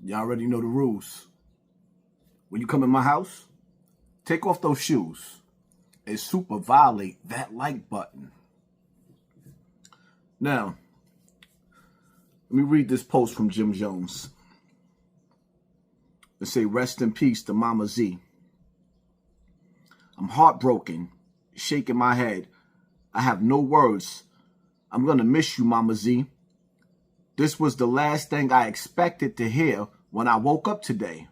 Y'all already know the rules. When you come in my house, take off those shoes and super violate that like button. Now, let me read this post from Jim Jones. It say, rest in peace to Mama Z. I'm heartbroken, shaking my head. I have no words. I'm going to miss you, Mama Z. This was the last thing I expected to hear when I woke up today.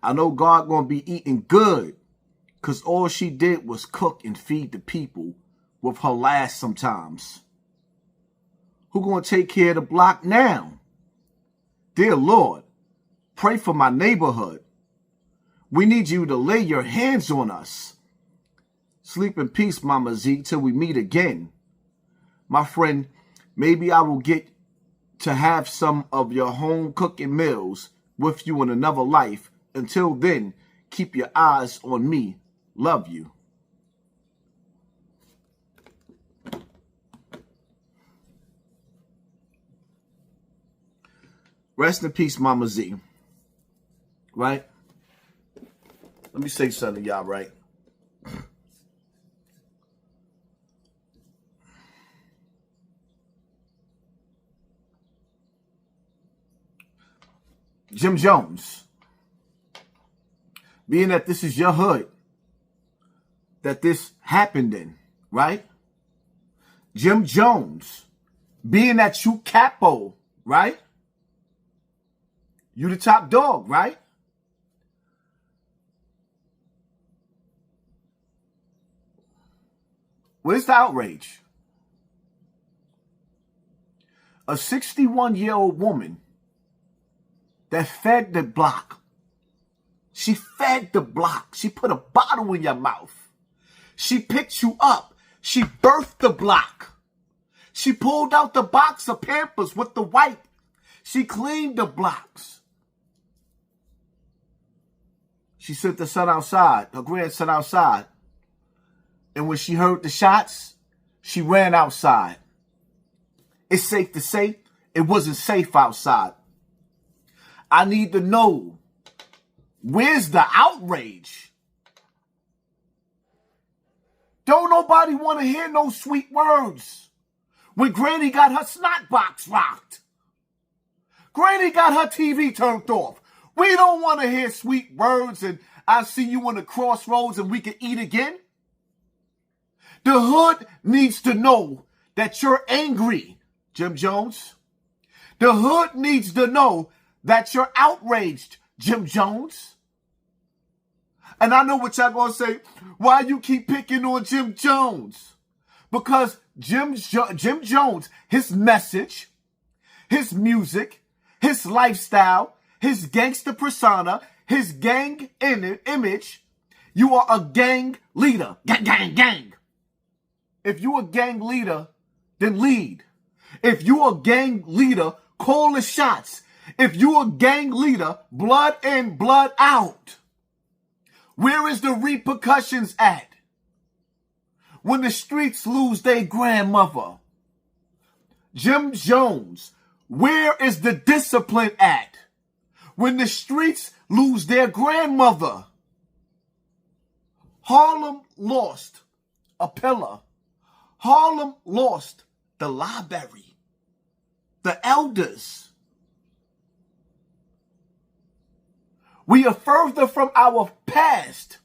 I know God going to be eating good because all she did was cook and feed the people with her last sometimes. Who going to take care of the block now? Dear Lord, pray for my neighborhood. We need you to lay your hands on us. Sleep in peace, Mama Z, till we meet again. My friend, maybe I will get to have some of your home cooking meals with you in another life. Until then, keep your eyes on me. Love you. Rest in peace, Mama Z. Right? Let me say something to y'all, right? Jim Jones, being that this is your hood that this happened in, right? Jim Jones, being that you capo, right? You the top dog, right? Where's the outrage? A 61-year-old woman that fed the block. She fed the block. She put a bottle in your mouth. She picked you up. She birthed the block. She pulled out the box of Pampers with the wipe. She cleaned the blocks. She sent the son outside, her grandson outside. And when she heard the shots, she ran outside. It's safe to say it wasn't safe outside. I need to know, where's the outrage? Don't nobody want to hear no sweet words. When Granny got her snot box rocked. Granny got her TV turned off. We don't want to hear sweet words and I see you on the crossroads and we can eat again. The hood needs to know that you're angry, Jim Jones. The hood needs to know that you're outraged, Jim Jones. And I know what y'all gonna say. Why you keep picking on Jim Jones? Because Jim Jones, his message, his music, his lifestyle, his gangster persona, his gang image, you are a gang leader. Gang, gang, gang. If you a gang leader, then lead. If you a gang leader, call the shots. If you a gang leader, blood in, blood out. Where is the repercussions at? When the streets lose their grandmother. Jim Jones, where is the discipline at? When the streets lose their grandmother. Harlem lost a pillar. Harlem lost the library, the elders. We are further from our past,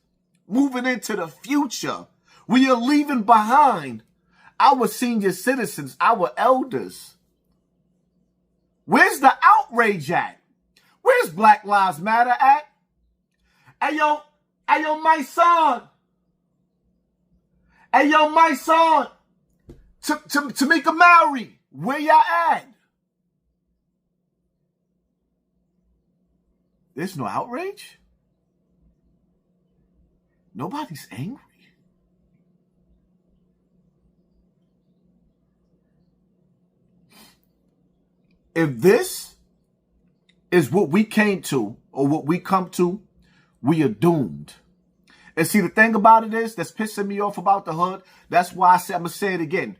moving into the future. We are leaving behind our senior citizens, our elders. Where's the outrage at? Where's Black Lives Matter at? Hey yo, my son. Hey yo, my son. Tamika Mowry, where y'all at? There's no outrage. Nobody's angry. If this is what we came to or what we come to, we are doomed. And see, the thing about it is that's pissing me off about the hood. That's why I'm going to say it again.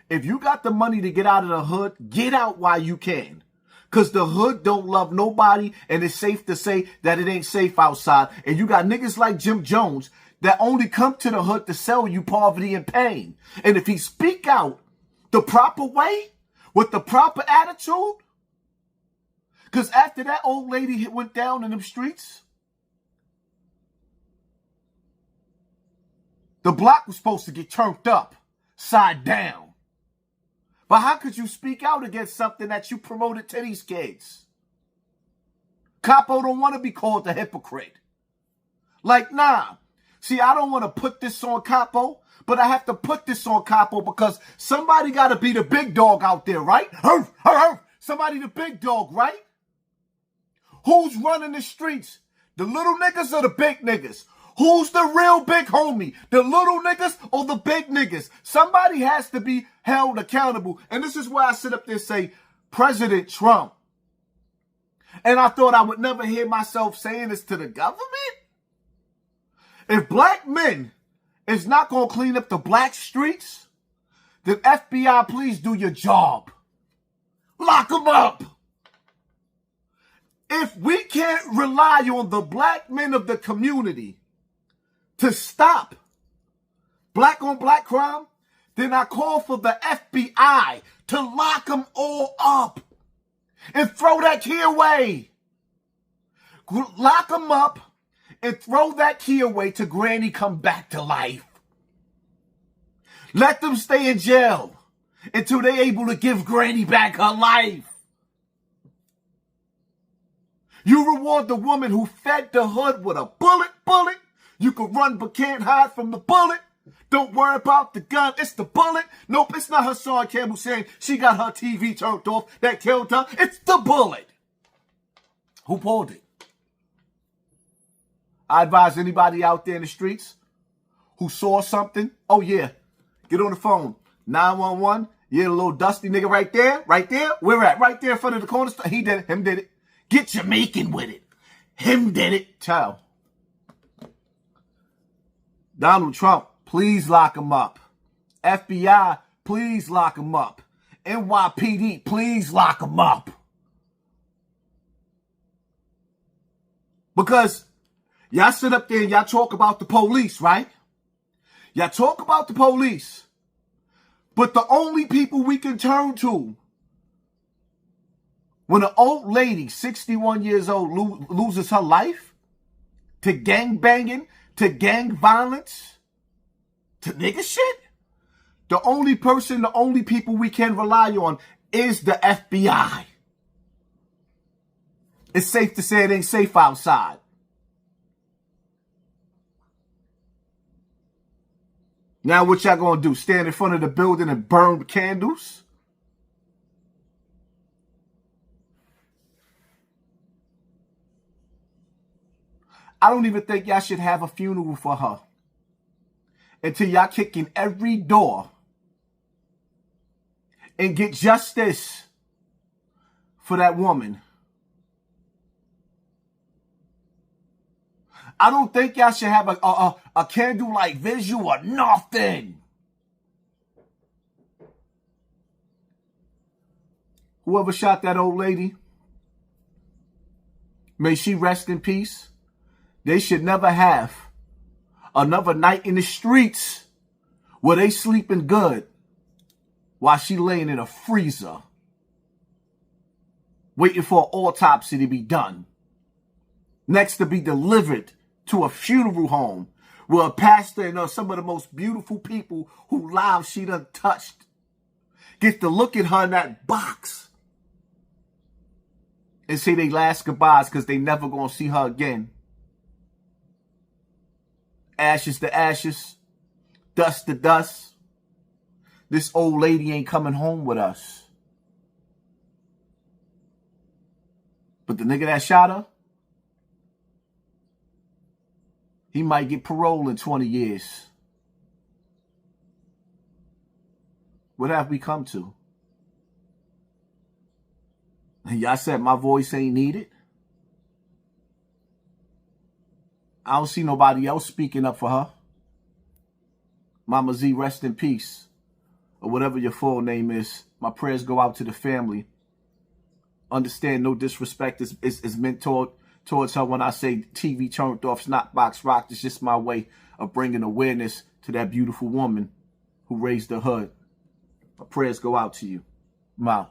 If you got the money to get out of the hood, get out while you can. Because the hood don't love nobody, and it's safe to say that it ain't safe outside. And you got niggas like Jim Jones that only come to the hood to sell you poverty and pain. And if he speak out the proper way, with the proper attitude, because after that old lady went down in them streets, the block was supposed to get turned up, side down. But how could you speak out against something that you promoted to these kids? Capo don't want to be called a hypocrite. Like, nah. See, I don't want to put this on Capo, but I have to put this on Capo because somebody got to be the big dog out there, right? Somebody the big dog, right? Who's running the streets? The little niggas or the big niggas? Who's the real big homie? The little niggas or the big niggas? Somebody has to be held accountable. And this is why I sit up there and say, President Trump. And I thought I would never hear myself saying this to the government. If black men is not going to clean up the black streets, then FBI, please do your job. Lock them up. If we can't rely on the black men of the community to stop black on black crime, then I call for the FBI to lock them all up and throw that key away. Lock them up and throw that key away till Granny come back to life. Let them stay in jail until they're able to give Granny back her life. You reward the woman who fed the hood with a bullet. You can run but can't hide from the bullet. Don't worry about the gun, it's the bullet. Nope, it's not Hassan Campbell saying she got her TV turned off that killed her. It's the bullet. Who pulled it? I advise anybody out there in the streets who saw something, oh yeah, get on the phone. 911, yeah, the little dusty nigga right there. Where at? Right there in front of the corner store. He did it, him did it. Get Jamaican with it. Him did it. Ciao. Donald Trump, please lock him up. FBI, please lock him up. NYPD, please lock him up. Because y'all sit up there and y'all talk about the police, right? Y'all talk about the police. But the only people we can turn to when an old lady, 61 years old, loses her life to gang banging, to gang violence, to nigga shit, the only people we can rely on is the FBI. It's safe to say it ain't safe outside. Now what y'all gonna do? Stand in front of the building and burn candles? I don't even think y'all should have a funeral for her until y'all kick in every door and get justice for that woman. I don't think y'all should have a candlelight visual or nothing. Whoever shot that old lady, may she rest in peace. They should never have another night in the streets where they sleeping good while she laying in a freezer waiting for an autopsy to be done. Next to be delivered to a funeral home where a pastor and some of the most beautiful people whose lives she done touched get to look at her in that box and say they last goodbyes because they never gonna see her again. Ashes to ashes, dust to dust. This old lady ain't coming home with us. But the nigga that shot her, he might get parole in 20 years. What have we come to? And y'all said my voice ain't needed. I don't see nobody else speaking up for her. Mama Z, rest in peace. Or whatever your full name is. My prayers go out to the family Understand, no disrespect is meant towards her when I say TV turned off, snot box rocked. It's just my way of bringing awareness to that beautiful woman who raised the hood. My prayers go out to you. Ma.